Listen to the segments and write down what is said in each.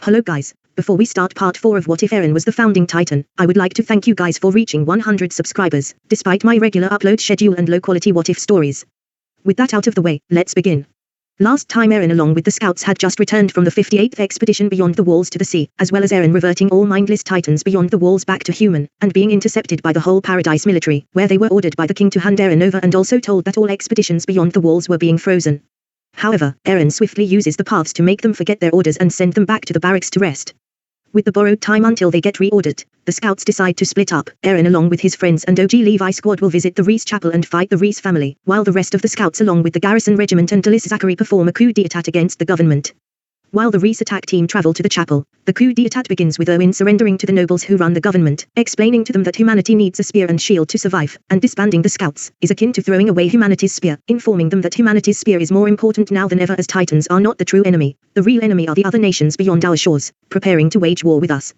Hello guys, before we start part 4 of What If Eren Was the Founding Titan, I would like to thank you guys for reaching 100 subscribers, despite my regular upload schedule and low quality What If stories. With that out of the way, let's begin. Last time Eren along with the scouts had just returned from the 58th expedition beyond the walls to the sea, as well as Eren reverting all mindless titans beyond the walls back to human, and being intercepted by the whole Paradise military, where they were ordered by the king to hand Eren over and also told that all expeditions beyond the walls were being frozen. However, Eren swiftly uses the paths to make them forget their orders and send them back to the barracks to rest. With the borrowed time until they get reordered, the scouts decide to split up. Eren along with his friends and OG Levi squad will visit the Reese chapel and fight the Reese family, while the rest of the scouts along with the garrison regiment and Dallas Zachary perform a coup d'etat against the government. While the Reese attack team travel to the chapel, the coup d'etat begins with Owen surrendering to the nobles who run the government, explaining to them that humanity needs a spear and shield to survive, and disbanding the scouts is akin to throwing away humanity's spear, informing them that humanity's spear is more important now than ever as titans are not the true enemy. The real enemy are the other nations beyond our shores, preparing to wage war with us.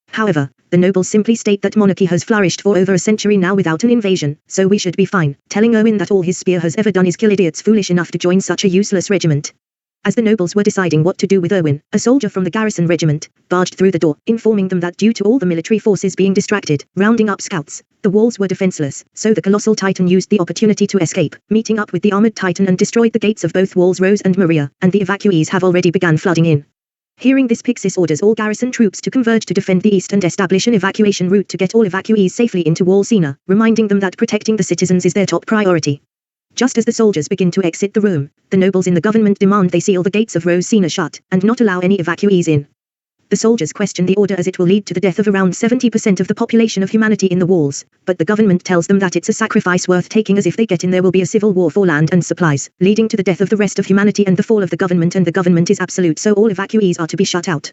However, the nobles simply state that monarchy has flourished for over a century now without an invasion, so we should be fine, telling Owen that all his spear has ever done is kill idiots foolish enough to join such a useless regiment. As the nobles were deciding what to do with Owen, a soldier from the garrison regiment barged through the door, informing them that due to all the military forces being distracted, rounding up scouts, the walls were defenseless, so the colossal titan used the opportunity to escape, meeting up with the armored titan and destroyed the gates of both walls Rose and Maria, and the evacuees have already begun flooding in. Hearing this, Pixis orders all garrison troops to converge to defend the east and establish an evacuation route to get all evacuees safely into Wall Sina, reminding them that protecting the citizens is their top priority. Just as the soldiers begin to exit the room, the nobles in the government demand they seal the gates of Rose Sina shut, and not allow any evacuees in. The soldiers question the order as it will lead to the death of around 70% of the population of humanity in the walls, but the government tells them that it's a sacrifice worth taking as if they get in there will be a civil war for land and supplies, leading to the death of the rest of humanity and the fall of the government, and the government is absolute, so all evacuees are to be shut out.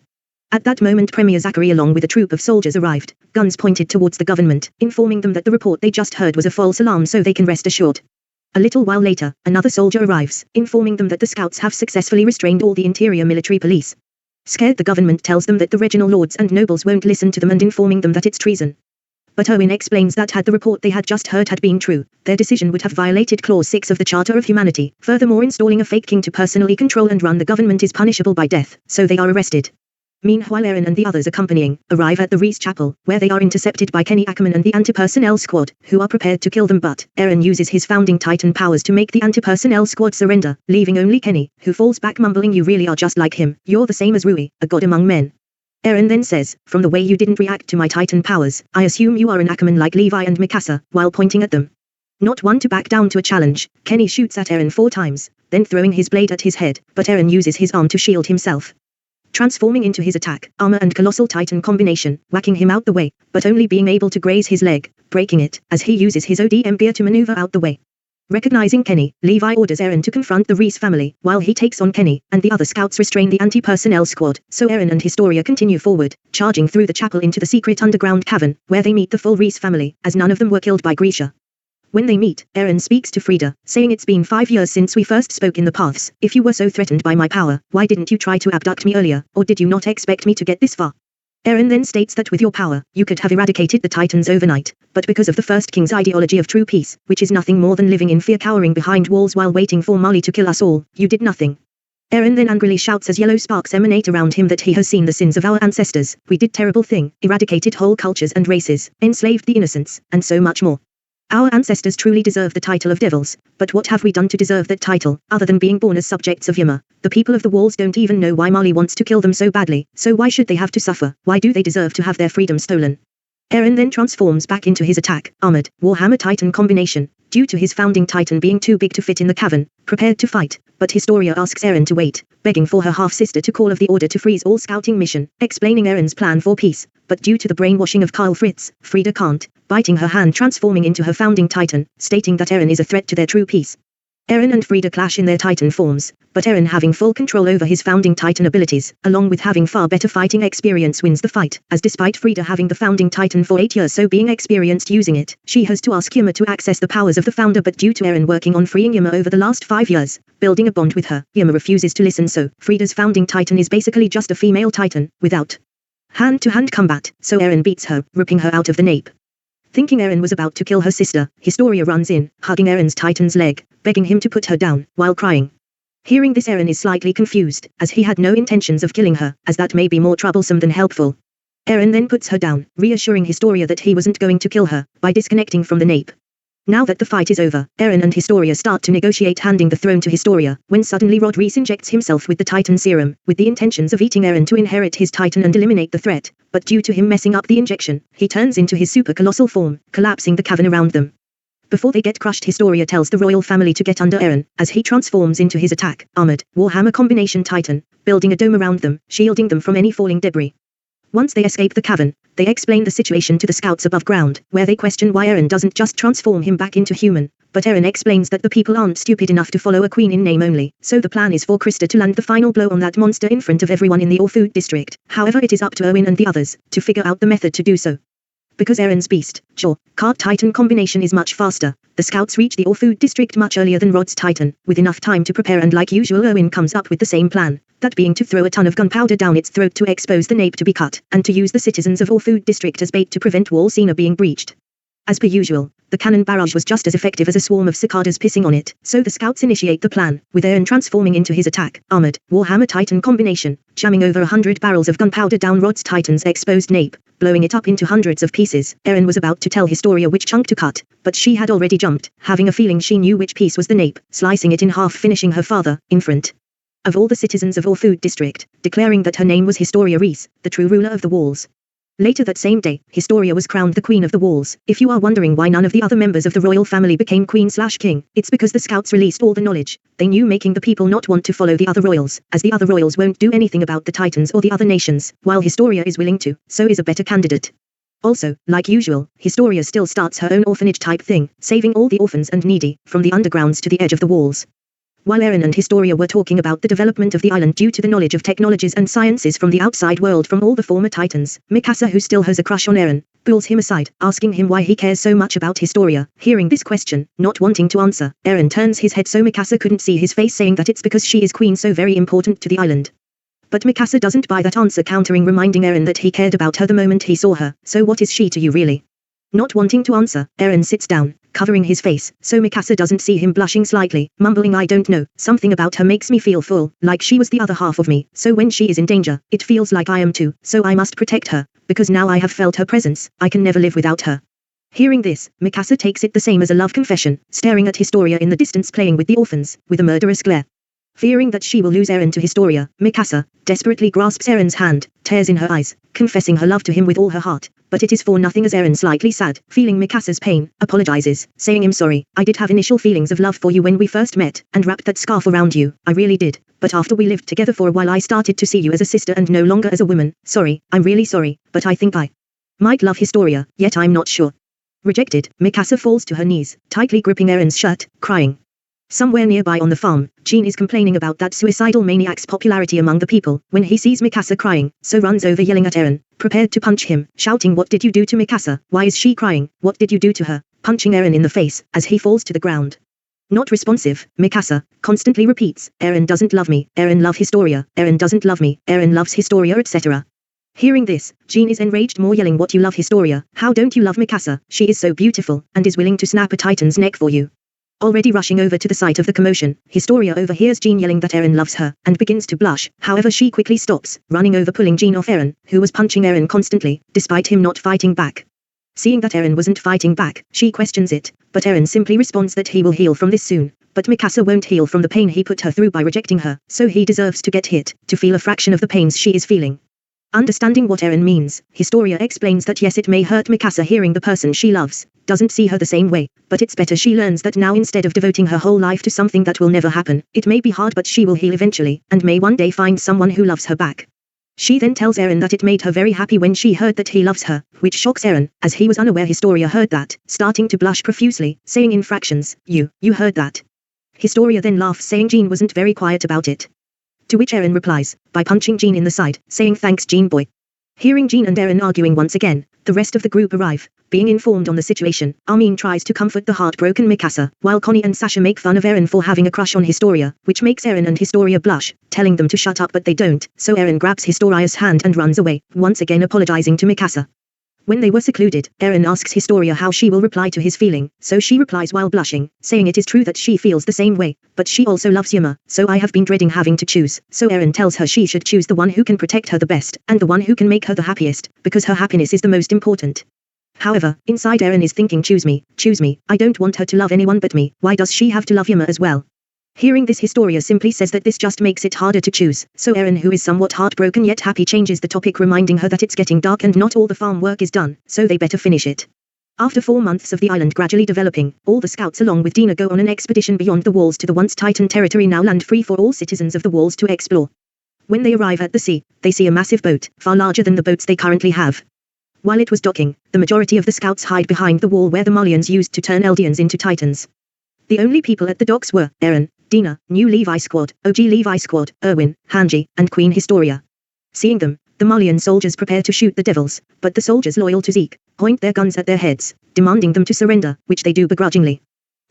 At that moment Premier Zachary along with a troop of soldiers arrived, guns pointed towards the government, informing them that the report they just heard was a false alarm so they can rest assured. A little while later, another soldier arrives, informing them that the scouts have successfully restrained all the interior military police. Scared, the government tells them that the regional lords and nobles won't listen to them and informing them that it's treason. But Owen explains that had the report they had just heard had been true, their decision would have violated Clause 6 of the Charter of Humanity. Furthermore, installing a fake king to personally control and run the government is punishable by death, so they are arrested. Meanwhile, Eren and the others accompanying arrive at the Reese chapel, where they are intercepted by Kenny Ackerman and the anti-personnel squad, who are prepared to kill them, but Eren uses his founding titan powers to make the anti-personnel squad surrender, leaving only Kenny, who falls back mumbling, "You really are just like him, you're the same as Rui, a god among men." Eren then says, "From the way you didn't react to my titan powers, I assume you are an Ackerman like Levi and Mikasa," while pointing at them. Not one to back down to a challenge, Kenny shoots at Eren 4 times, then throwing his blade at his head, but Eren uses his arm to shield himself, transforming into his attack, armor and colossal titan combination, whacking him out the way, but only being able to graze his leg, breaking it, as he uses his ODM gear to maneuver out the way. Recognizing Kenny, Levi orders Eren to confront the Reese family, while he takes on Kenny, and the other scouts restrain the anti-personnel squad, so Eren and Historia continue forward, charging through the chapel into the secret underground cavern, where they meet the full Reese family, as none of them were killed by Grisha. When they meet, Eren speaks to Frieda, saying, "It's been 5 years since we first spoke in the paths. If you were so threatened by my power, why didn't you try to abduct me earlier, or did you not expect me to get this far?" Eren then states that with your power, you could have eradicated the Titans overnight, but because of the First King's ideology of true peace, which is nothing more than living in fear cowering behind walls while waiting for Mali to kill us all, you did nothing. Eren then angrily shouts as yellow sparks emanate around him that he has seen the sins of our ancestors. "We did terrible thing, eradicated whole cultures and races, enslaved the innocents, and so much more. Our ancestors truly deserve the title of devils, but what have we done to deserve that title, other than being born as subjects of Ymir? The people of the walls don't even know why Mali wants to kill them so badly, so why should they have to suffer? Why do they deserve to have their freedom stolen?" Eren then transforms back into his attack, armored, Warhammer Titan combination, due to his founding titan being too big to fit in the cavern, prepared to fight, but Historia asks Eren to wait, begging for her half-sister to call of the order to freeze all scouting mission, explaining Eren's plan for peace, but due to the brainwashing of Karl Fritz, Frieda can't, biting her hand transforming into her founding titan, stating that Eren is a threat to their true peace. Eren and Frieda clash in their titan forms, but Eren having full control over his founding titan abilities, along with having far better fighting experience, wins the fight, as despite Frieda having the founding titan for 8 years so being experienced using it, she has to ask Ymir to access the powers of the founder, but due to Eren working on freeing Ymir over the last 5 years, building a bond with her, Ymir refuses to listen, so Frieda's founding titan is basically just a female titan, without hand-to-hand combat, so Eren beats her, ripping her out of the nape. Thinking Eren was about to kill her sister, Historia runs in, hugging Eren's titan's leg, begging him to put her down, while crying. Hearing this, Eren is slightly confused, as he had no intentions of killing her, as that may be more troublesome than helpful. Eren then puts her down, reassuring Historia that he wasn't going to kill her, by disconnecting from the nape. Now that the fight is over, Eren and Historia start to negotiate handing the throne to Historia, when suddenly Rodriguez injects himself with the Titan serum, with the intentions of eating Eren to inherit his Titan and eliminate the threat, but due to him messing up the injection, he turns into his super colossal form, collapsing the cavern around them. Before they get crushed, Historia tells the royal family to get under Eren, as he transforms into his attack, armored, Warhammer combination Titan, building a dome around them, shielding them from any falling debris. Once they escape the cavern, they explain the situation to the scouts above ground, where they question why Eren doesn't just transform him back into human, but Eren explains that the people aren't stupid enough to follow a queen in name only, so the plan is for Krista to land the final blow on that monster in front of everyone in the Orfood district. However, it is up to Owen and the others to figure out the method to do so. Because Eren's beast, Cart Titan combination is much faster, the scouts reach the Orfood district much earlier than Rod's Titan, with enough time to prepare, and like usual Owen comes up with the same plan, that being to throw a ton of gunpowder down its throat to expose the nape to be cut, and to use the citizens of Orfood district as bait to prevent Wall Cena being breached. As per usual, the cannon barrage was just as effective as a swarm of cicadas pissing on it, so the scouts initiate the plan, with Eren transforming into his attack, armored, Warhammer Titan combination, jamming over 100 barrels of gunpowder down Rod's Titan's exposed nape, blowing it up into hundreds of pieces. Eren was about to tell Historia which chunk to cut, but she had already jumped, having a feeling she knew which piece was the nape, slicing it in half, finishing her father, in front of all the citizens of Orfood district, declaring that her name was Historia Reese, the true ruler of the walls. Later that same day, Historia was crowned the Queen of the Walls. If you are wondering why none of the other members of the royal family became queen/king, it's because the scouts released all the knowledge they knew, making the people not want to follow the other royals, as the other royals won't do anything about the Titans or the other nations, while Historia is willing to, so is a better candidate. Also, like usual, Historia still starts her own orphanage type thing, saving all the orphans and needy, from the undergrounds to the edge of the walls. While Eren and Historia were talking about the development of the island due to the knowledge of technologies and sciences from the outside world from all the former Titans, Mikasa, who still has a crush on Eren, pulls him aside, asking him why he cares so much about Historia. Hearing this question, not wanting to answer, Eren turns his head so Mikasa couldn't see his face, saying that it's because she is queen, so very important to the island. But Mikasa doesn't buy that answer, countering, reminding Eren that he cared about her the moment he saw her, so what is she to you really? Not wanting to answer, Eren sits down, covering his face, so Mikasa doesn't see him, blushing slightly, mumbling, I don't know, something about her makes me feel full, like she was the other half of me, so when she is in danger, it feels like I am too, so I must protect her, because now I have felt her presence, I can never live without her. Hearing this, Mikasa takes it the same as a love confession, staring at Historia in the distance playing with the orphans, with a murderous glare. Fearing that she will lose Eren to Historia, Mikasa desperately grasps Eren's hand, tears in her eyes, confessing her love to him with all her heart, but it is for nothing, as Eren, slightly sad, feeling Mikasa's pain, apologizes, saying, I'm sorry, I did have initial feelings of love for you when we first met, and wrapped that scarf around you, I really did, but after we lived together for a while I started to see you as a sister and no longer as a woman. Sorry, I'm really sorry, but I think I might love Historia, yet I'm not sure. Rejected, Mikasa falls to her knees, tightly gripping Eren's shirt, crying. Somewhere nearby on the farm, Jean is complaining about that suicidal maniac's popularity among the people, when he sees Mikasa crying, so runs over yelling at Eren, prepared to punch him, shouting, what did you do to Mikasa, why is she crying, what did you do to her, punching Eren in the face, as he falls to the ground. Not responsive, Mikasa constantly repeats, Eren doesn't love me, Eren love Historia, Eren doesn't love me, Eren loves Historia, etc. Hearing this, Jean is enraged more, yelling, what, you love Historia, how don't you love Mikasa, she is so beautiful, and is willing to snap a Titan's neck for you. Already rushing over to the site of the commotion, Historia overhears Jean yelling that Eren loves her, and begins to blush. However, she quickly stops, running over, pulling Jean off Eren, who was punching Eren constantly, despite him not fighting back. Seeing that Eren wasn't fighting back, she questions it, but Eren simply responds that he will heal from this soon. But Mikasa won't heal from the pain he put her through by rejecting her, so he deserves to get hit, to feel a fraction of the pains she is feeling. Understanding what Eren means, Historia explains that yes, it may hurt Mikasa hearing the person she loves doesn't see her the same way, but it's better she learns that now instead of devoting her whole life to something that will never happen. It may be hard, but she will heal eventually, and may one day find someone who loves her back. She then tells Eren that it made her very happy when she heard that he loves her, which shocks Eren, as he was unaware Historia heard that, starting to blush profusely, saying in fractions, you heard that. Historia then laughs, saying Jean wasn't very quiet about it. To which Eren replies, by punching Jean in the side, saying thanks Jean boy. Hearing Jean and Eren arguing once again, the rest of the group arrive. Being informed on the situation, Armin tries to comfort the heartbroken Mikasa, while Connie and Sasha make fun of Eren for having a crush on Historia, which makes Eren and Historia blush, telling them to shut up, but they don't, so Eren grabs Historia's hand and runs away, once again apologizing to Mikasa. When they were secluded, Eren asks Historia how she will reply to his feeling, so she replies while blushing, saying it is true that she feels the same way, but she also loves Ymir, so I have been dreading having to choose. So Eren tells her she should choose the one who can protect her the best, and the one who can make her the happiest, because her happiness is the most important. However, inside Eren is thinking choose me, I don't want her to love anyone but me, why does she have to love Ymir as well? Hearing this, Historia simply says that this just makes it harder to choose, so Eren, who is somewhat heartbroken yet happy, changes the topic, reminding her that it's getting dark and not all the farm work is done, so they better finish it. After 4 months of the island gradually developing, all the scouts along with Dina go on an expedition beyond the walls to the once Titan territory, now land free for all citizens of the walls to explore. When they arrive at the sea, they see a massive boat, far larger than the boats they currently have. While it was docking, the majority of the scouts hide behind the wall where the Malians used to turn Eldians into Titans. The only people at the docks were Eren, Dina, New Levi Squad, OG Levi Squad, Erwin, Hanji, and Queen Historia. Seeing them, the Malian soldiers prepare to shoot the devils, but the soldiers loyal to Zeke point their guns at their heads, demanding them to surrender, which they do begrudgingly.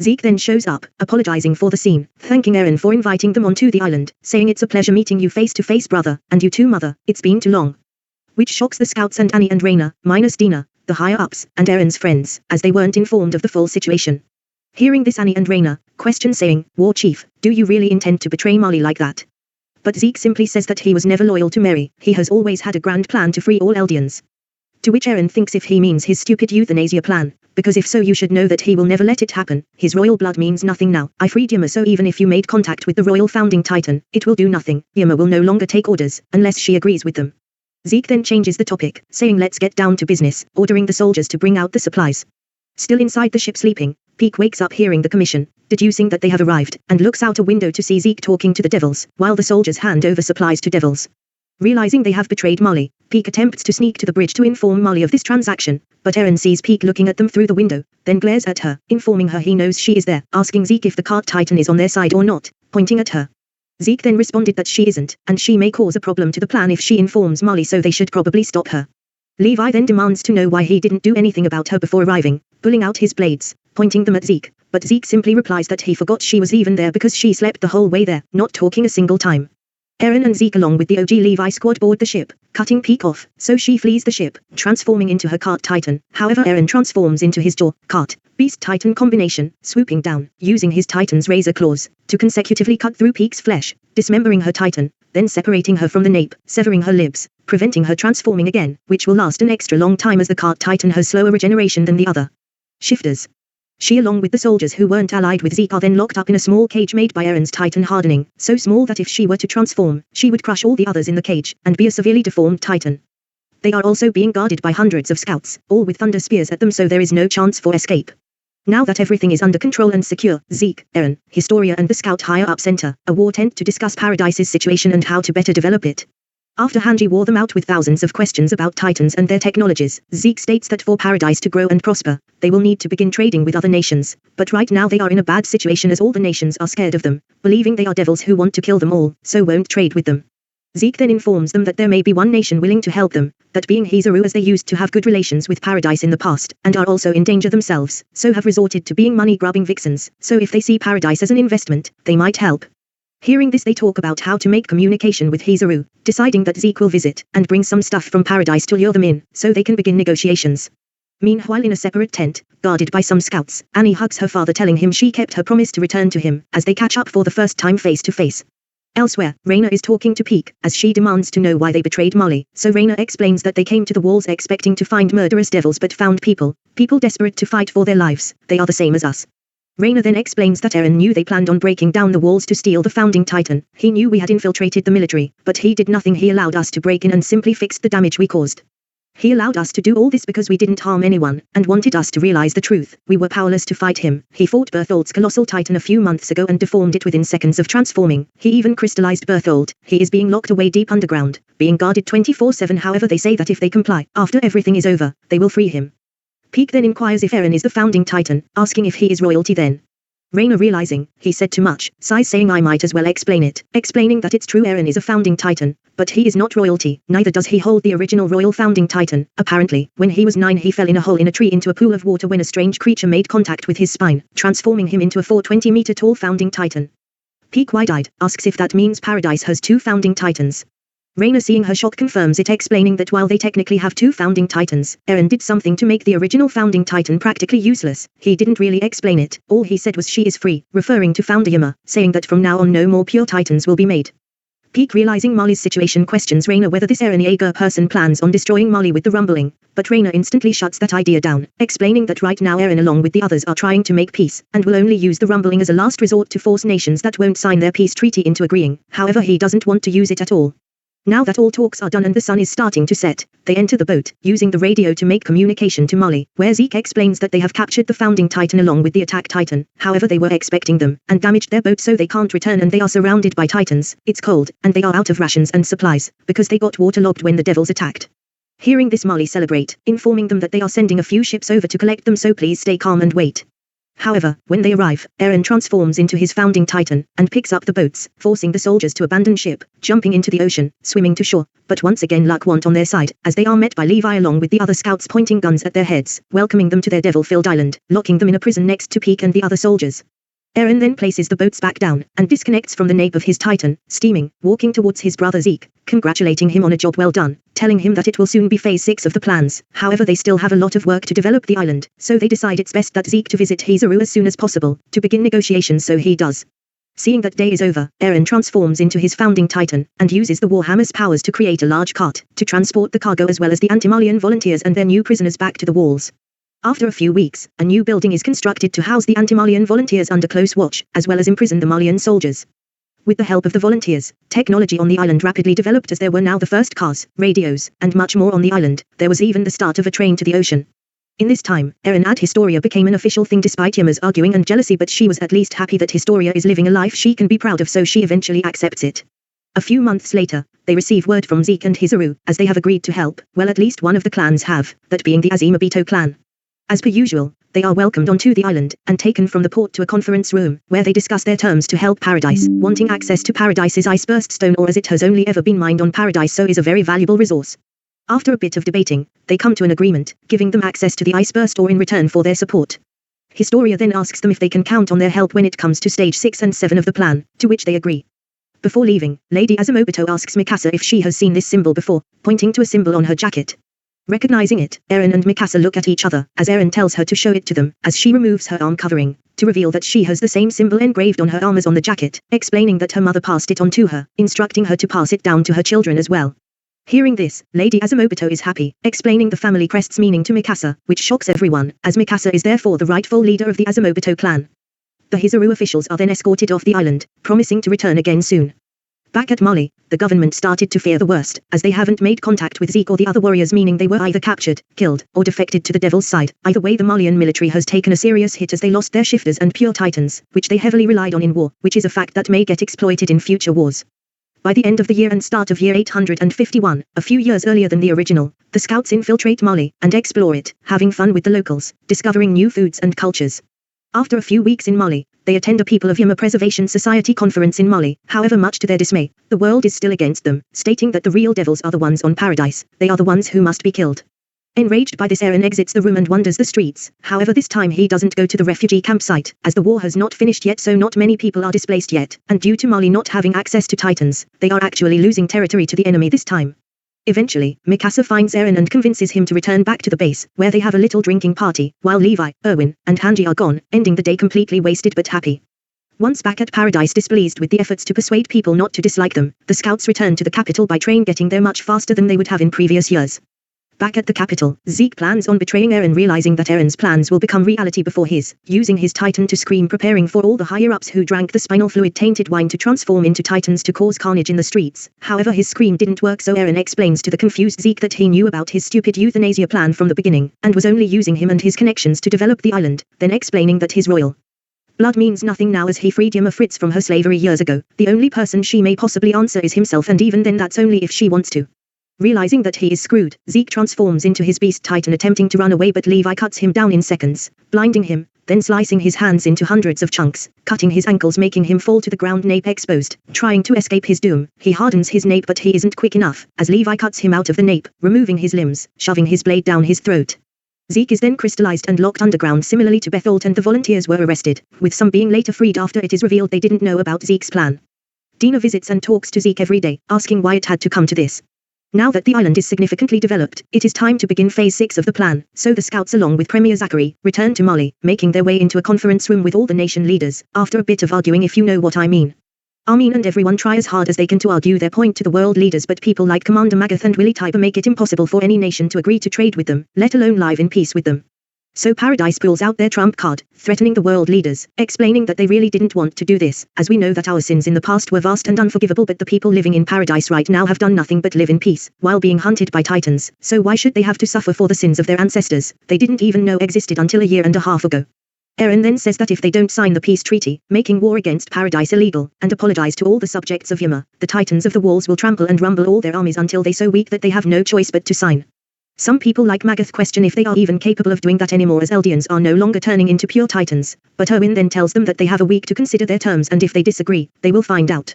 Zeke then shows up, apologizing for the scene, thanking Eren for inviting them onto the island, saying it's a pleasure meeting you face to face, brother, and you too, mother, it's been too long. Which shocks the scouts and Annie and Reina, minus Dina, the higher-ups, and Eren's friends, as they weren't informed of the full situation. Hearing this, Annie and Reina question, saying, War Chief, do you really intend to betray Mali like that? But Zeke simply says that he was never loyal to Mary, he has always had a grand plan to free all Eldians. To which Eren thinks if he means his stupid euthanasia plan, because if so you should know that he will never let it happen, his royal blood means nothing now. I freed Ymir, so even if you made contact with the royal founding titan, it will do nothing. Ymir will no longer take orders, unless she agrees with them. Zeke then changes the topic, saying let's get down to business, ordering the soldiers to bring out the supplies. Still inside the ship sleeping, Peak wakes up hearing the commission, deducing that they have arrived, and looks out a window to see Zeke talking to the devils, while the soldiers hand over supplies to devils. Realizing they have betrayed Molly, Peak attempts to sneak to the bridge to inform Molly of this transaction, but Eren sees Peak looking at them through the window, then glares at her, informing her he knows she is there, asking Zeke if the cart titan is on their side or not, pointing at her. Zeke then responded that she isn't, and she may cause a problem to the plan if she informs Molly, so they should probably stop her. Levi then demands to know why he didn't do anything about her before arriving, pulling out his blades, pointing them at Zeke, but Zeke simply replies that he forgot she was even there because she slept the whole way there, not talking a single time. Eren and Zeke along with the OG Levi squad board the ship, cutting Peak off, so she flees the ship, transforming into her cart titan. However, Eren transforms into his jaw, cart, beast titan combination, swooping down, using his titan's razor claws, to consecutively cut through Peak's flesh, dismembering her titan, then separating her from the nape, severing her limbs, preventing her transforming again, which will last an extra long time as the cart titan has slower regeneration than the other shifters. She along with the soldiers who weren't allied with Zeke are then locked up in a small cage made by Eren's titan hardening, so small that if she were to transform, she would crush all the others in the cage, and be a severely deformed titan. They are also being guarded by hundreds of scouts, all with thunder spears at them, so there is no chance for escape. Now that everything is under control and secure, Zeke, Eren, Historia and the scout higher-up center a war tent to discuss Paradise's situation and how to better develop it. After Hanji wore them out with thousands of questions about Titans and their technologies, Zeke states that for Paradise to grow and prosper, they will need to begin trading with other nations, but right now they are in a bad situation as all the nations are scared of them, believing they are devils who want to kill them all, so won't trade with them. Zeke then informs them that there may be one nation willing to help them, that being EREHISU, as they used to have good relations with Paradise in the past, and are also in danger themselves, so have resorted to being money-grubbing vixens, so if they see Paradise as an investment, they might help. Hearing this, they talk about how to make communication with EREHISU, deciding that Zeke will visit and bring some stuff from Paradise to lure them in, so they can begin negotiations. Meanwhile, in a separate tent, guarded by some scouts, Annie hugs her father, telling him she kept her promise to return to him, as they catch up for the first time face to face. Elsewhere, Reina is talking to Peak, as she demands to know why they betrayed Molly, so Reina explains that they came to the walls expecting to find murderous devils but found people desperate to fight for their lives. They are the same as us. Reina then explains that Eren knew they planned on breaking down the walls to steal the founding titan. He knew we had infiltrated the military, but he did nothing. He allowed us to break in and simply fixed the damage we caused. He allowed us to do all this because we didn't harm anyone, and wanted us to realize the truth. We were powerless to fight him. He fought Berthold's colossal titan a few months ago and deformed it within seconds of transforming. He even crystallized Berthold. He is being locked away deep underground, being guarded 24/7. However, they say that if they comply, after everything is over, they will free him. Peak then inquires if Eren is the founding titan, asking if he is royalty then. Reina, realizing he said too much, sighs, saying I might as well explain it, explaining that it's true Eren is a founding titan, but he is not royalty, neither does he hold the original royal founding titan. Apparently, when he was 9 he fell in a hole in a tree into a pool of water when a strange creature made contact with his spine, transforming him into a 420-meter tall founding titan. Peak, wide-eyed, asks if that means Paradise has 2 founding titans. Reina, seeing her shock, confirms it, explaining that while they technically have two founding titans, Eren did something to make the original founding titan practically useless. He didn't really explain it. All he said was she is free, referring to founder Ymir, saying that from now on no more pure titans will be made. Peak realizing Molly's situation questions Reina whether this Eren Yeager person plans on destroying Molly with the rumbling, but Reina instantly shuts that idea down, explaining that right now Eren along with the others are trying to make peace, and will only use the rumbling as a last resort to force nations that won't sign their peace treaty into agreeing. However, he doesn't want to use it at all. Now that all talks are done and the sun is starting to set, they enter the boat, using the radio to make communication to Molly, where Zeke explains that they have captured the founding titan along with the attack titan. However, they were expecting them, and damaged their boat so they can't return, and they are surrounded by titans. It's cold, and they are out of rations and supplies, because they got waterlogged when the devils attacked. Hearing this, Molly celebrate, informing them that they are sending a few ships over to collect them, so please stay calm and wait. However, when they arrive, Eren transforms into his founding titan, and picks up the boats, forcing the soldiers to abandon ship, jumping into the ocean, swimming to shore. But once again luck won't on their side, as they are met by Levi along with the other scouts pointing guns at their heads, welcoming them to their devil-filled island, locking them in a prison next to Peak and the other soldiers. Eren then places the boats back down, and disconnects from the nape of his titan, steaming, walking towards his brother Zeke, congratulating him on a job well done, telling him that it will soon be phase 6 of the plans. However, they still have a lot of work to develop the island, so they decide it's best that Zeke to visit EREHISU as soon as possible, to begin negotiations, so he does. Seeing that day is over, Eren transforms into his founding titan, and uses the Warhammer's powers to create a large cart, to transport the cargo as well as the anti-Malian volunteers and their new prisoners back to the walls. After a few weeks, a new building is constructed to house the anti-Malian volunteers under close watch, as well as imprison the Malian soldiers. With the help of the volunteers, technology on the island rapidly developed, as there were now the first cars, radios, and much more on the island. There was even the start of a train to the ocean. In this time, Eren and Historia became an official thing despite Ymir's arguing and jealousy, but she was at least happy that Historia is living a life she can be proud of, so she eventually accepts it. A few months later, they receive word from Zeke and Hizuru, as they have agreed to help, well, at least one of the clans have, that being the Azimabito clan. As per usual, they are welcomed onto the island, and taken from the port to a conference room, where they discuss their terms to help Paradise. Wanting access to Paradise's ice-burst stone, or as it has only ever been mined on Paradise, so is a very valuable resource. After a bit of debating, they come to an agreement, giving them access to the ice-burst ore in return for their support. Historia then asks them if they can count on their help when it comes to stage 6 and 7 of the plan, to which they agree. Before leaving, Lady Azumabito asks Mikasa if she has seen this symbol before, pointing to a symbol on her jacket. Recognizing it, Eren and Mikasa look at each other, as Eren tells her to show it to them, as she removes her arm covering, to reveal that she has the same symbol engraved on her arm as on the jacket, explaining that her mother passed it on to her, instructing her to pass it down to her children as well. Hearing this, Lady Azumabito is happy, explaining the family crest's meaning to Mikasa, which shocks everyone, as Mikasa is therefore the rightful leader of the Azumabito clan. The Hizuru officials are then escorted off the island, promising to return again soon. Back at Molly, the government started to fear the worst, as they haven't made contact with Zeke or the other warriors, meaning they were either captured, killed, or defected to the devil's side. Either way, the Malian military has taken a serious hit, as they lost their shifters and pure titans, which they heavily relied on in war, which is a fact that may get exploited in future wars. By the end of the year and start of year 851, a few years earlier than the original, the scouts infiltrate Molly, and explore it, having fun with the locals, discovering new foods and cultures. After a few weeks in Molly, they attend a People of Ymir Preservation Society conference in Molly. However, much to their dismay, the world is still against them, stating that the real devils are the ones on Paradise. They are the ones who must be killed. Enraged by this, Eren exits the room and wanders the streets. However, this time he doesn't go to the refugee campsite, as the war has not finished yet, so not many people are displaced yet, and due to Molly not having access to titans, they are actually losing territory to the enemy this time. Eventually, Mikasa finds Eren and convinces him to return back to the base, where they have a little drinking party, while Levi, Erwin, and Hanji are gone, ending the day completely wasted but happy. Once back at Paradise, displeased with the efforts to persuade people not to dislike them, the scouts return to the capital by train, getting there much faster than they would have in previous years. Back at the capital, Zeke plans on betraying Eren, realizing that Eren's plans will become reality before his, using his titan to scream, preparing for all the higher-ups who drank the spinal fluid-tainted wine to transform into titans to cause carnage in the streets. However, his scream didn't work, so Eren explains to the confused Zeke that he knew about his stupid euthanasia plan from the beginning, and was only using him and his connections to develop the island, then explaining that his royal blood means nothing now, as he freed Ymir Fritz from her slavery years ago. The only person she may possibly answer is himself, and even then that's only if she wants to. Realizing that he is screwed, Zeke transforms into his beast titan, attempting to run away, but Levi cuts him down in seconds, blinding him, then slicing his hands into hundreds of chunks, cutting his ankles, making him fall to the ground, nape exposed. Trying to escape his doom, he hardens his nape, but he isn't quick enough, as Levi cuts him out of the nape, removing his limbs, shoving his blade down his throat. Zeke is then crystallized and locked underground, similarly to Betholt, and the volunteers were arrested, with some being later freed after it is revealed they didn't know about Zeke's plan. Dina visits and talks to Zeke every day, asking why it had to come to this. Now that the island is significantly developed, it is time to begin Phase 6 of the plan, so the scouts along with Premier Zachary, return to Mali, making their way into a conference room with all the nation leaders, after a bit of arguing if you know what I mean. Armin and everyone try as hard as they can to argue their point to the world leaders, but people like Commander Magath and Willy Tiber make it impossible for any nation to agree to trade with them, let alone live in peace with them. So Paradise pulls out their trump card, threatening the world leaders, explaining that they really didn't want to do this, as we know that our sins in the past were vast and unforgivable, but the people living in Paradise right now have done nothing but live in peace, while being hunted by Titans, so why should they have to suffer for the sins of their ancestors, they didn't even know existed until a year and a half ago. Eren then says that if they don't sign the peace treaty, making war against Paradise illegal, and apologize to all the subjects of Ymir, the Titans of the walls will trample and rumble all their armies until they so weak that they have no choice but to sign. Some people like Magath question if they are even capable of doing that anymore, as Eldians are no longer turning into pure Titans, but Owen then tells them that they have a week to consider their terms, and if they disagree, they will find out.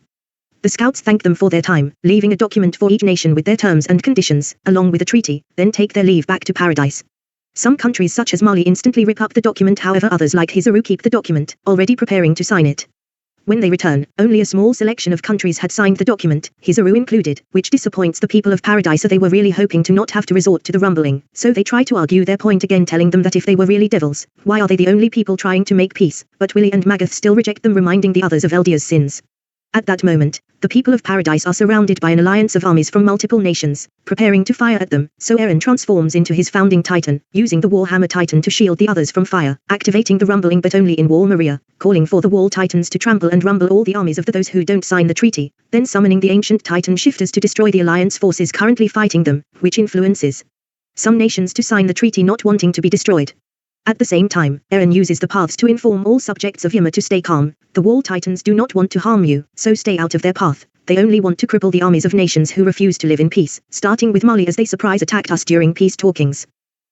The scouts thank them for their time, leaving a document for each nation with their terms and conditions, along with a treaty, then take their leave back to Paradise. Some countries such as Mali instantly rip up the document, however others like Hizaru keep the document, already preparing to sign it. When they return, only a small selection of countries had signed the document, Hizaru included, which disappoints the people of Paradise, as they were really hoping to not have to resort to the rumbling, so they try to argue their point again, telling them that if they were really devils, why are they the only people trying to make peace, but Willy and Magath still reject them, reminding the others of Eldia's sins. At that moment, the people of Paradise are surrounded by an alliance of armies from multiple nations, preparing to fire at them, so Eren transforms into his founding Titan, using the Warhammer Titan to shield the others from fire, activating the rumbling but only in War Maria, calling for the Wall Titans to trample and rumble all the armies of those who don't sign the treaty, then summoning the ancient Titan shifters to destroy the alliance forces currently fighting them, which influences some nations to sign the treaty, not wanting to be destroyed. At the same time, Eren uses the paths to inform all subjects of Ymir to stay calm. The Wall Titans do not want to harm you, so stay out of their path. They only want to cripple the armies of nations who refuse to live in peace, starting with Mali, as they surprise attacked us during peace talkings.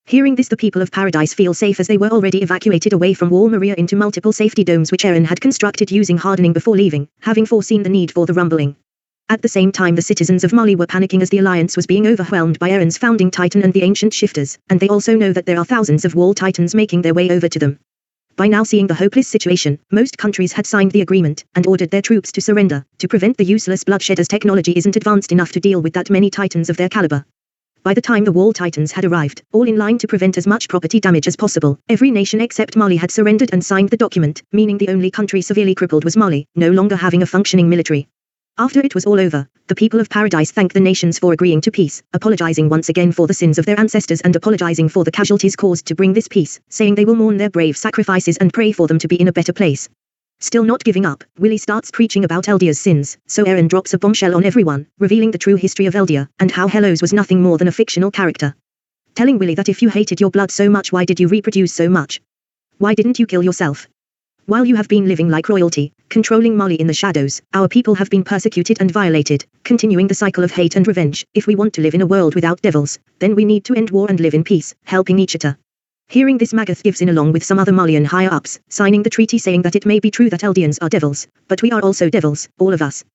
Hearing this, the people of Paradise feel safe, as they were already evacuated away from Wall Maria into multiple safety domes which Eren had constructed using hardening before leaving, having foreseen the need for the rumbling. At the same time, the citizens of Mali were panicking as the alliance was being overwhelmed by Eren's founding Titan and the ancient shifters, and they also know that there are thousands of Wall Titans making their way over to them. By now, seeing the hopeless situation, most countries had signed the agreement, and ordered their troops to surrender, to prevent the useless bloodshed, as technology isn't advanced enough to deal with that many Titans of their caliber. By the time the Wall Titans had arrived, all in line to prevent as much property damage as possible, every nation except Mali had surrendered and signed the document, meaning the only country severely crippled was Mali, no longer having a functioning military. After it was all over, the people of Paradise thanked the nations for agreeing to peace, apologizing once again for the sins of their ancestors and apologizing for the casualties caused to bring this peace, saying they will mourn their brave sacrifices and pray for them to be in a better place. Still not giving up, Willy starts preaching about Eldia's sins, so Eren drops a bombshell on everyone, revealing the true history of Eldia, and how Hellos was nothing more than a fictional character. Telling Willy that if you hated your blood so much, why did you reproduce so much? Why didn't you kill yourself? While you have been living like royalty, controlling Mali in the shadows, our people have been persecuted and violated, continuing the cycle of hate and revenge. If we want to live in a world without devils, then we need to end war and live in peace, helping each other. Hearing this, Magath gives in along with some other Malian higher-ups, signing the treaty, saying that it may be true that Eldians are devils, but we are also devils, all of us.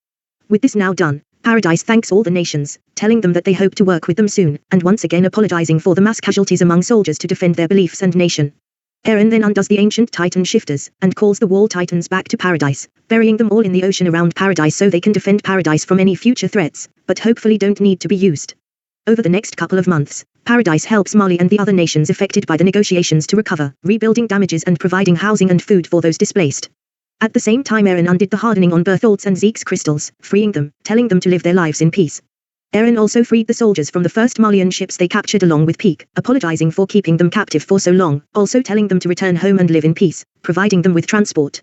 With this now done, Paradise thanks all the nations, telling them that they hope to work with them soon, and once again apologizing for the mass casualties among soldiers to defend their beliefs and nation. Eren then undoes the ancient Titan shifters, and calls the Wall Titans back to Paradise, burying them all in the ocean around Paradise so they can defend Paradise from any future threats, but hopefully don't need to be used. Over the next couple of months, Paradise helps Mali and the other nations affected by the negotiations to recover, rebuilding damages and providing housing and food for those displaced. At the same time, Eren undid the hardening on Bertholdt's and Zeke's crystals, freeing them, telling them to live their lives in peace. Eren also freed the soldiers from the first Malian ships they captured along with Peak, apologizing for keeping them captive for so long, also telling them to return home and live in peace, providing them with transport.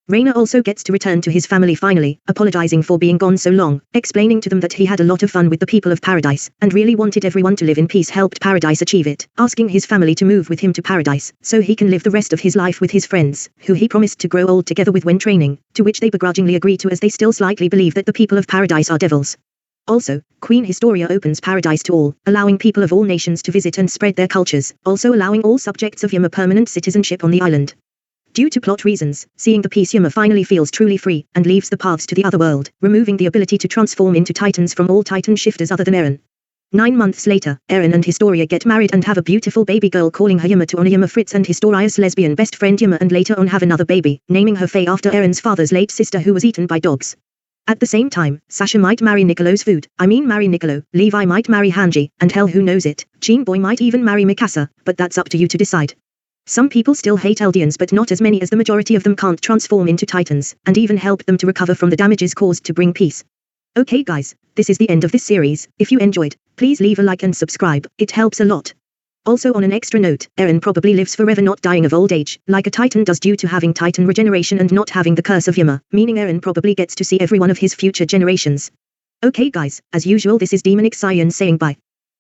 Reiner also gets to return to his family finally, apologizing for being gone so long, explaining to them that he had a lot of fun with the people of Paradise, and really wanted everyone to live in peace, helped Paradise achieve it, asking his family to move with him to Paradise, so he can live the rest of his life with his friends, who he promised to grow old together with when training, to which they begrudgingly agree to, as they still slightly believe that the people of Paradise are devils. Also, Queen Historia opens Paradise to all, allowing people of all nations to visit and spread their cultures, also allowing all subjects of Ymir permanent citizenship on the island. Due to plot reasons, seeing the peace, Ymir finally feels truly free, and leaves the paths to the other world, removing the ability to transform into Titans from all Titan shifters other than Eren. 9 months later, Eren and Historia get married and have a beautiful baby girl, calling her Ymir to honor Ymir Fritz and Historia's lesbian best friend Ymir, and later on have another baby, naming her Faye after Eren's father's late sister who was eaten by dogs. At the same time, Sasha might marry Niccolo's food, marry Niccolo, Levi might marry Hanji, and hell who knows it, Gene Boy might even marry Mikasa, but that's up to you to decide. Some people still hate Eldians, but not as many, as the majority of them can't transform into Titans, and even help them to recover from the damages caused to bring peace. Okay guys, this is the end of this series. If you enjoyed, please leave a like and subscribe, it helps a lot. Also, on an extra note, Eren probably lives forever, not dying of old age, like a Titan does due to having Titan regeneration and not having the curse of Ymir, meaning Eren probably gets to see every one of his future generations. Okay guys, as usual, this is Demonic Saiyan saying bye.